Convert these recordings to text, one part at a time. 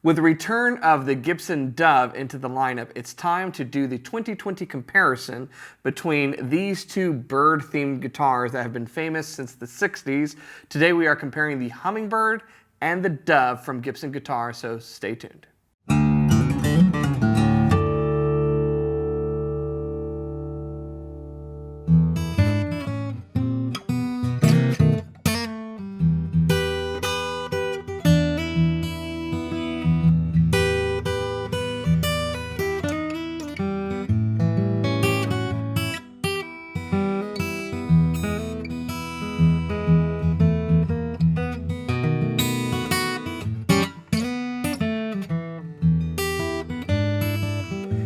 With the return of the Gibson Dove into the lineup, it's time to do the 2020 comparison between these two bird-themed guitars that have been famous since the 60s. Today we are comparing the Hummingbird and the Dove from Gibson Guitar, so stay tuned.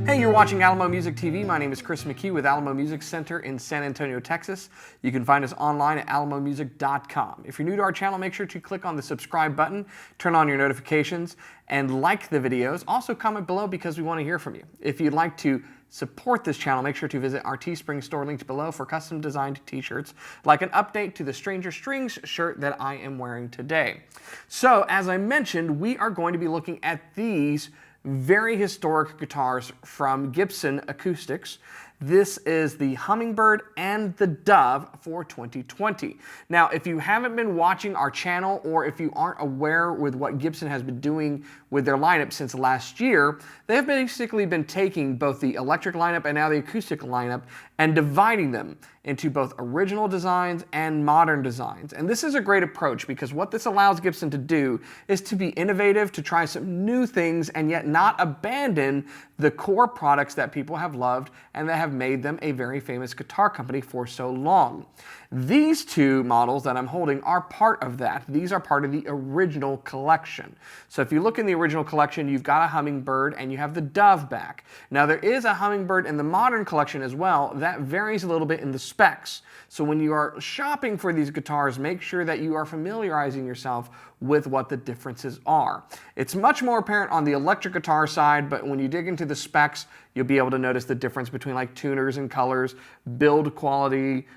Hey, you're watching Alamo Music TV. My name is Chris McKee with Alamo Music Center in San Antonio, Texas. You can find us online at alamomusic.com. If you're new to our channel, make sure to click on the subscribe button, turn on your notifications, and like the videos. Also comment below because we want to hear from you. If you'd like to support this channel, make sure to visit our Teespring store linked below for custom designed t-shirts, like an update to the Stranger Strings shirt that I am wearing today. So, as I mentioned, we are going to be looking at these very historic guitars from Gibson Acoustics. This is the Hummingbird and the Dove for 2020. Now, if you haven't been watching our channel, or if you aren't aware with what Gibson has been doing with their lineup since last year, they have basically been taking both the electric lineup and now the acoustic lineup and dividing them into both original designs and modern designs. And this is a great approach because what this allows Gibson to do is to be innovative, to try some new things, and yet not abandon the core products that people have loved and that have made them a very famous guitar company for so long. These two models that I'm holding are part of that. These are part of the original collection. So if you look in the original collection, you've got a Hummingbird and you have the Dove back. Now there is a Hummingbird in the modern collection as well. That varies a little bit in the specs. So when you are shopping for these guitars, make sure that you are familiarizing yourself with what the differences are. It's much more apparent on the electric guitar side, but when you dig into the specs, you'll be able to notice the difference between like tuners and colors, build quality,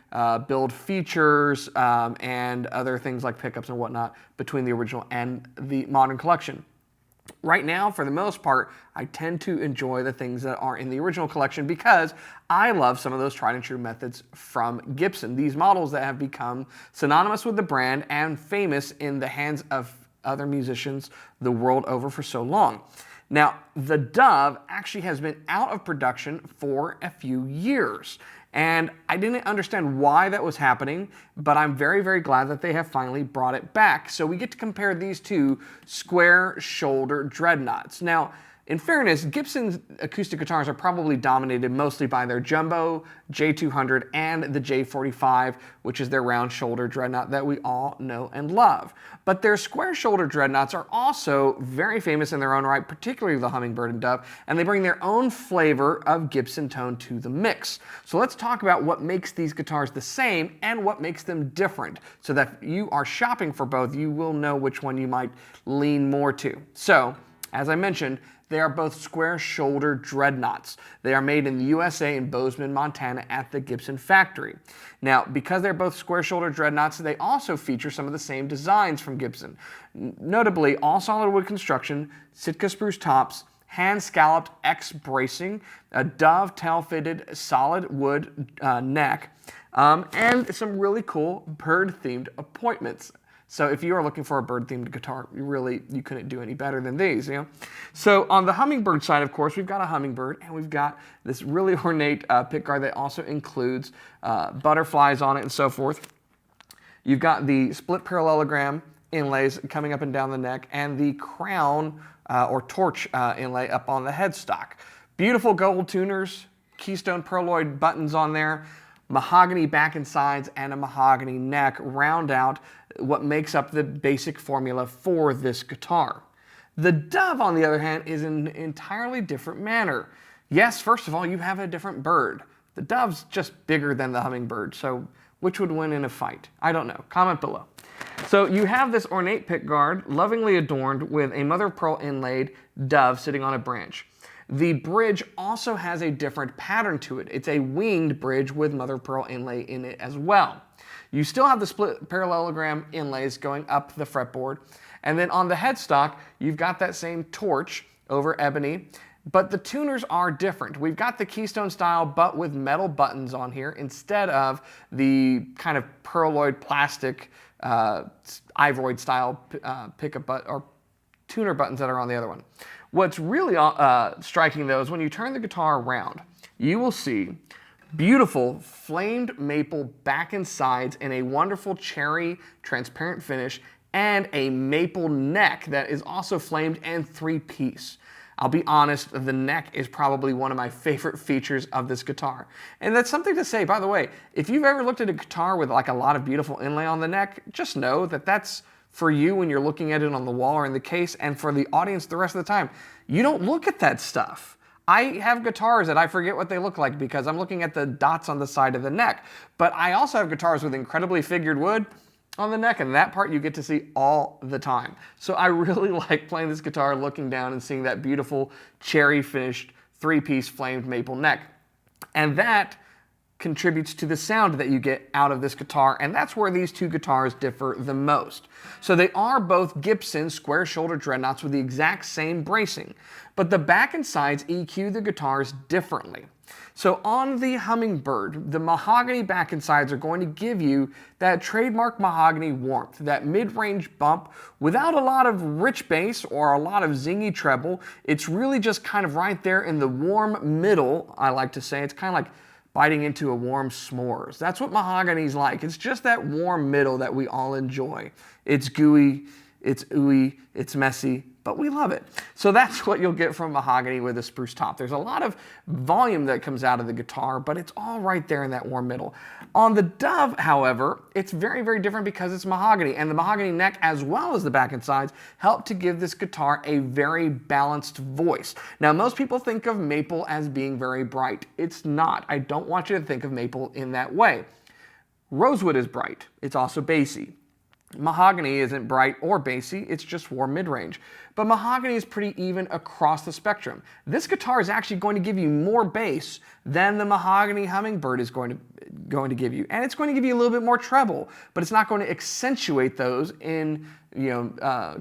build features, and other things like pickups and whatnot between the original and the modern collection. Right now, for the most part, I tend to enjoy the things that are in the original collection because I love some of those tried and true methods from Gibson. These models that have become synonymous with the brand and famous in the hands of other musicians the world over for so long. Now, the Dove actually has been out of production for a few years. And I didn't understand why that was happening, but I'm very, very glad that they have finally brought it back. So we get to compare these two square shoulder dreadnoughts. Now, in fairness, Gibson's acoustic guitars are probably dominated mostly by their Jumbo, J200, and the J45, which is their round shoulder dreadnought that we all know and love. But their square shoulder dreadnoughts are also very famous in their own right, particularly the Hummingbird and Dove, and they bring their own flavor of Gibson tone to the mix. So let's talk about what makes these guitars the same and what makes them different, so that if you are shopping for both, you will know which one you might lean more to. So, as I mentioned, they are both square shoulder dreadnoughts. They are made in the USA in Bozeman, Montana at the Gibson factory. Now, because they're both square shoulder dreadnoughts, they also feature some of the same designs from Gibson. Notably, all solid wood construction, Sitka spruce tops, hand scalloped X bracing, a Dove tail-fitted solid wood neck, and some really cool bird-themed appointments. So if you are looking for a bird-themed guitar, you couldn't do any better than these, you know? So on the Hummingbird side, of course, we've got a Hummingbird, and we've got this really ornate pickguard that also includes butterflies on it and so forth. You've got the split parallelogram inlays coming up and down the neck, and the crown or torch inlay up on the headstock. Beautiful gold tuners, keystone pearloid buttons on there, mahogany back and sides, and a mahogany neck round out what makes up the basic formula for this guitar. The Dove, on the other hand, is in an entirely different manner. Yes, first of all, you have a different bird. The Dove's just bigger than the Hummingbird, so which would win in a fight? I don't know. Comment below. So you have this ornate pickguard, lovingly adorned with a mother of pearl inlaid dove sitting on a branch. The bridge also has a different pattern to it. It's a winged bridge with mother of pearl inlay in it as well. You still have the split parallelogram inlays going up the fretboard, And then on the headstock, you've got that same torch over ebony, but the tuners are different. We've got the keystone style, but with metal buttons on here instead of the kind of pearloid plastic ivory style pickup or tuner buttons that are on the other one. What's really striking though is when you turn the guitar around, you will see beautiful flamed maple back and sides in a wonderful cherry transparent finish and a maple neck that is also flamed and 3-piece. I'll be honest, the neck is probably one of my favorite features of this guitar. And that's something to say, by the way, if you've ever looked at a guitar with like a lot of beautiful inlay on the neck, just know that that's for you when you're looking at it on the wall or in the case, and for the audience the rest of the time. You don't look at that stuff. I have guitars that I forget what they look like because I'm looking at the dots on the side of the neck. But I also have guitars with incredibly figured wood on the neck, and that part you get to see all the time. So I really like playing this guitar, looking down and seeing that beautiful cherry finished 3-piece flamed maple neck. And that contributes to the sound that you get out of this guitar, and that's where these two guitars differ the most. So they are both Gibson square shoulder dreadnoughts with the exact same bracing, but the back and sides EQ the guitars differently. So on the Hummingbird, the mahogany back and sides are going to give you that trademark mahogany warmth, that mid-range bump without a lot of rich bass or a lot of zingy treble. It's really just kind of right there in the warm middle, I like to say. It's kind of like biting into a warm s'mores. That's what mahogany's like. It's just that warm middle that we all enjoy. It's gooey, it's ooey, it's messy, but we love it. So that's what you'll get from mahogany with a spruce top. There's a lot of volume that comes out of the guitar, but it's all right there in that warm middle. On the Dove, however, it's very, very different because it's mahogany, and the mahogany neck as well as the back and sides help to give this guitar a very balanced voice. Now, most people think of maple as being very bright. It's not. I don't want you to think of maple in that way. Rosewood is bright. It's also bassy. Mahogany isn't bright or bassy, it's just warm mid-range. But mahogany is pretty even across the spectrum. This guitar is actually going to give you more bass than the mahogany Hummingbird is going to give you. And it's going to give you a little bit more treble, but it's not going to accentuate those in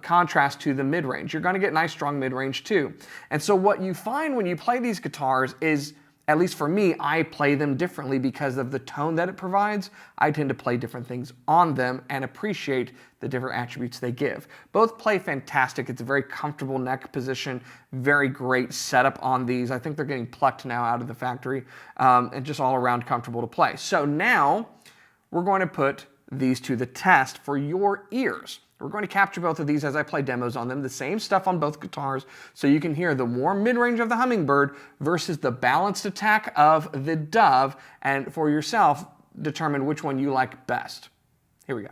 contrast to the mid-range. You're going to get nice strong mid-range too. And so what you find when you play these guitars is, at least for me, I play them differently because of the tone that it provides. I tend to play different things on them and appreciate the different attributes they give. Both play fantastic. It's a very comfortable neck position, very great setup on these. I think they're getting plucked now out of the factory, and just all around comfortable to play. So now we're going to put these to the test for your ears. We're going to capture both of these as I play demos on them, the same stuff on both guitars, so you can hear the warm mid-range of the Hummingbird versus the balanced attack of the Dove, and for yourself, determine which one you like best. Here we go.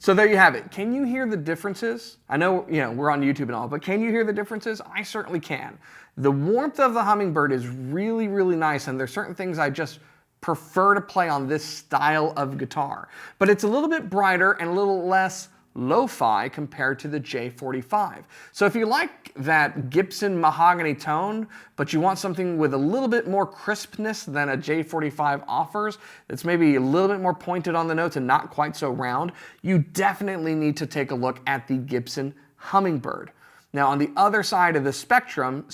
So there you have it. Can you hear the differences? I know, we're on YouTube and all, but can you hear the differences? I certainly can. The warmth of the Hummingbird is really, really nice, and there's certain things I just prefer to play on this style of guitar. But it's a little bit brighter and a little less lo-fi compared to the J45. So if you like that Gibson mahogany tone, but you want something with a little bit more crispness than a J45 offers, that's maybe a little bit more pointed on the notes and not quite so round, you definitely need to take a look at the Gibson Hummingbird. Now on the other side of the spectrum,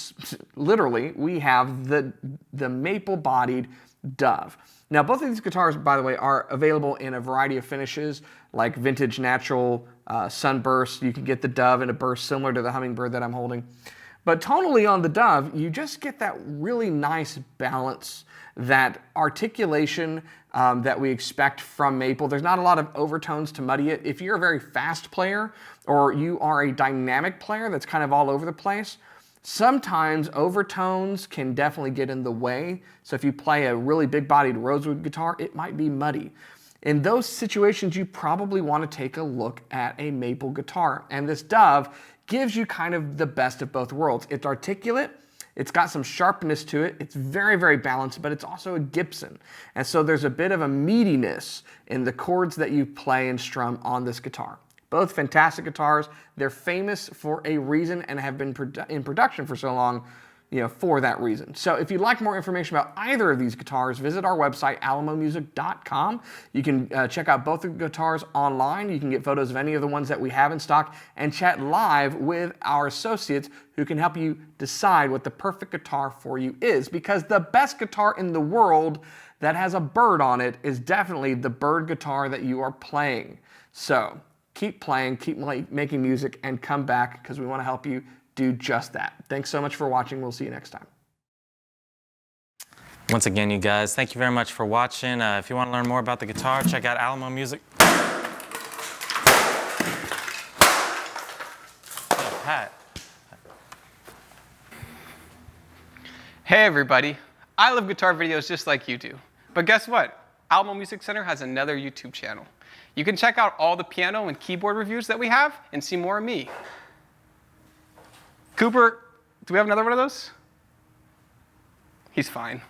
literally, we have the maple-bodied Dove. Now both of these guitars, by the way, are available in a variety of finishes, like vintage, natural, sunburst. You can get the Dove in a burst similar to the Hummingbird that I'm holding. But tonally on the Dove, you just get that really nice balance, that articulation that we expect from maple. There's not a lot of overtones to muddy it. If you're a very fast player or you are a dynamic player that's kind of all over the place, sometimes overtones can definitely get in the way. So if you play a really big-bodied rosewood guitar, it might be muddy. In those situations, you probably want to take a look at a maple guitar. And this Dove gives you kind of the best of both worlds. It's articulate, it's got some sharpness to it, it's very, very balanced, but it's also a Gibson. And so there's a bit of a meatiness in the chords that you play and strum on this guitar. Both fantastic guitars. They're famous for a reason and have been in production for so long, for that reason. So if you'd like more information about either of these guitars, visit our website, alamomusic.com. You can check out both the guitars online. You can get photos of any of the ones that we have in stock and chat live with our associates who can help you decide what the perfect guitar for you is, because the best guitar in the world that has a bird on it is definitely the bird guitar that you are playing. So keep playing, keep making music, and come back because we want to help you do just that. Thanks so much for watching. We'll see you next time. Once again, you guys, thank you very much for watching. If you want to learn more about the guitar, check out Alamo Music. Oh, Pat. Hey everybody, I love guitar videos just like you do. But guess what? Alamo Music Center has another YouTube channel. You can check out all the piano and keyboard reviews that we have and see more of me. Cooper, do we have another one of those? He's fine.